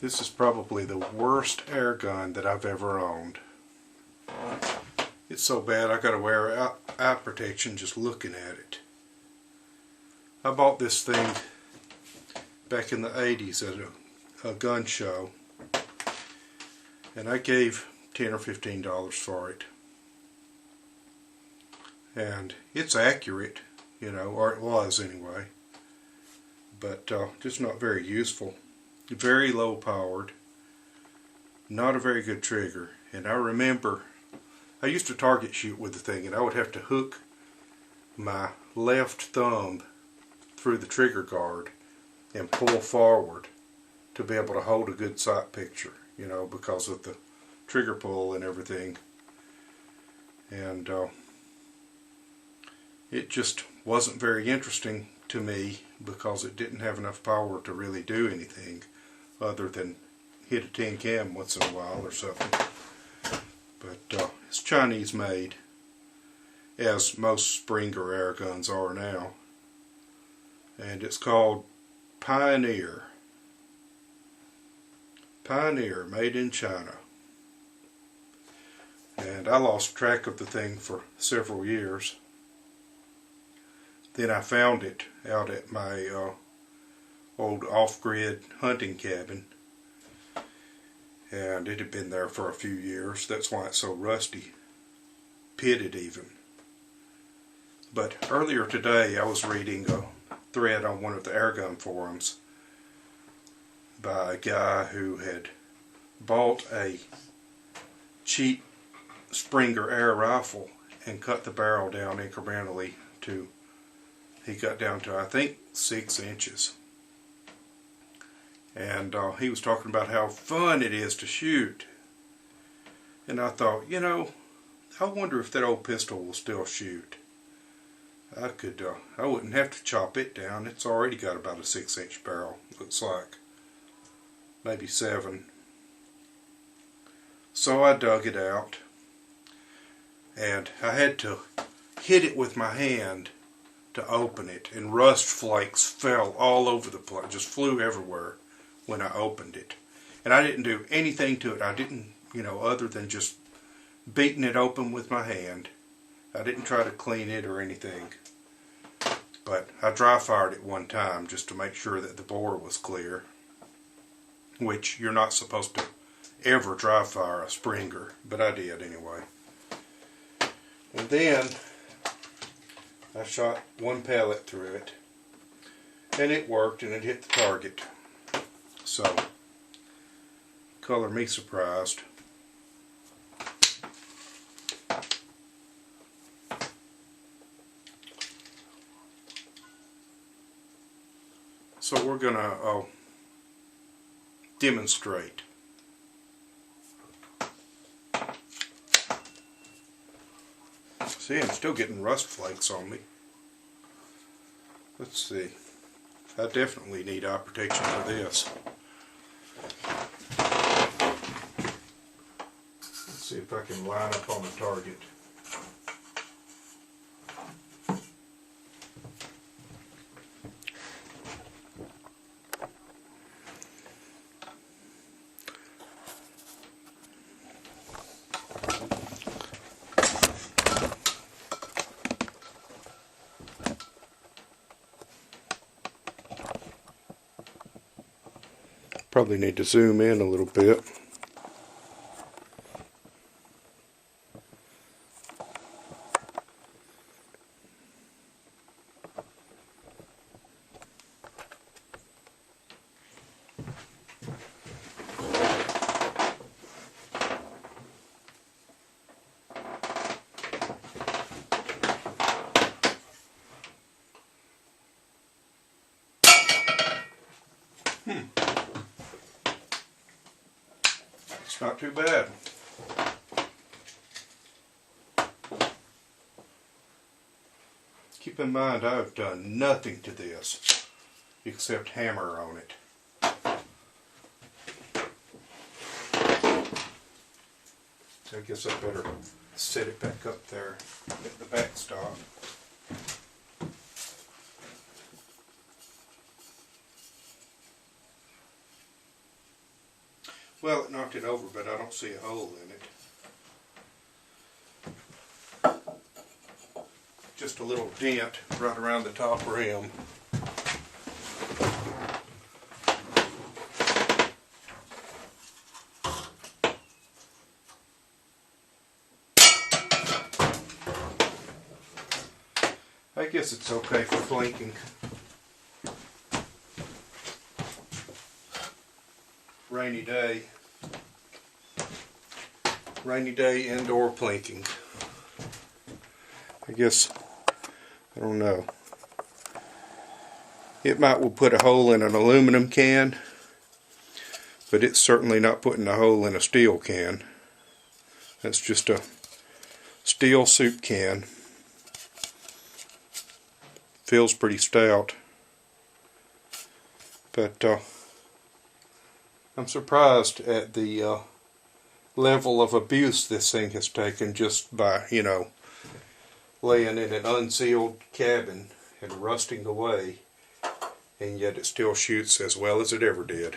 This is probably the worst air gun that I've ever owned. It's so bad I gotta wear eye protection just looking at it. I bought this thing back in the 80s at a gun show, and I gave $10 or $15 for it. And it's accurate, you know, or it was anyway, but just not very useful. Very low powered, not a very good trigger. And I remember I used to target shoot with the thing, and I would have to hook my left thumb through the trigger guard and pull forward to be able to hold a good sight picture, you know, because of the trigger pull and everything. And it just wasn't very interesting to me because it didn't have enough power to really do anything other than hit a tin can once in a while or something. But it's Chinese made, as most Springer air guns are now, and it's called Pioneer. Pioneer, made in China. And I lost track of the thing for several years. Then I found it out at my old off-grid hunting cabin, and it had been there for a few years. That's why it's so rusty, pitted even. But earlier today I was reading a thread on one of the airgun forums by a guy who had bought a cheap Springer air rifle and cut the barrel down incrementally to, he got down to I think 6 inches. And he was talking about how fun it is to shoot. And I thought, you know, I wonder if that old pistol will still shoot. I wouldn't have to chop it down. It's already got about a 6-inch barrel, looks like. Maybe 7. So I dug it out, and I had to hit it with my hand to open it, and rust flakes fell all over the place, just flew everywhere when I opened it. And I didn't do anything to it. I didn't, you know, other than just beating it open with my hand. I didn't try to clean it or anything. But I dry fired it one time just to make sure that the bore was clear, which you're not supposed to ever dry fire a Springer, but I did anyway. And then I shot one pellet through it, and it worked, and it hit the target. So, color me surprised. So we're gonna demonstrate. See, I'm still getting rust flakes on me. Let's see. I definitely need eye protection for this. Let's see if I can line up on the target. Probably need to zoom in a little bit. It's not too bad. Keep in mind, I've done nothing to this except hammer on it. So I guess I better set it back up there at the backstop. knocked it over, but I don't see a hole in it. Just a little dent right around the top rim. I guess it's okay for plinking. Rainy day indoor plinking. I guess, I don't know. It might will put a hole in an aluminum can, but it's certainly not putting a hole in a steel can. That's just a steel soup can. Feels pretty stout, but I'm surprised at the level of abuse this thing has taken just by, you know, laying in an unsealed cabin and rusting away, and yet it still shoots as well as it ever did.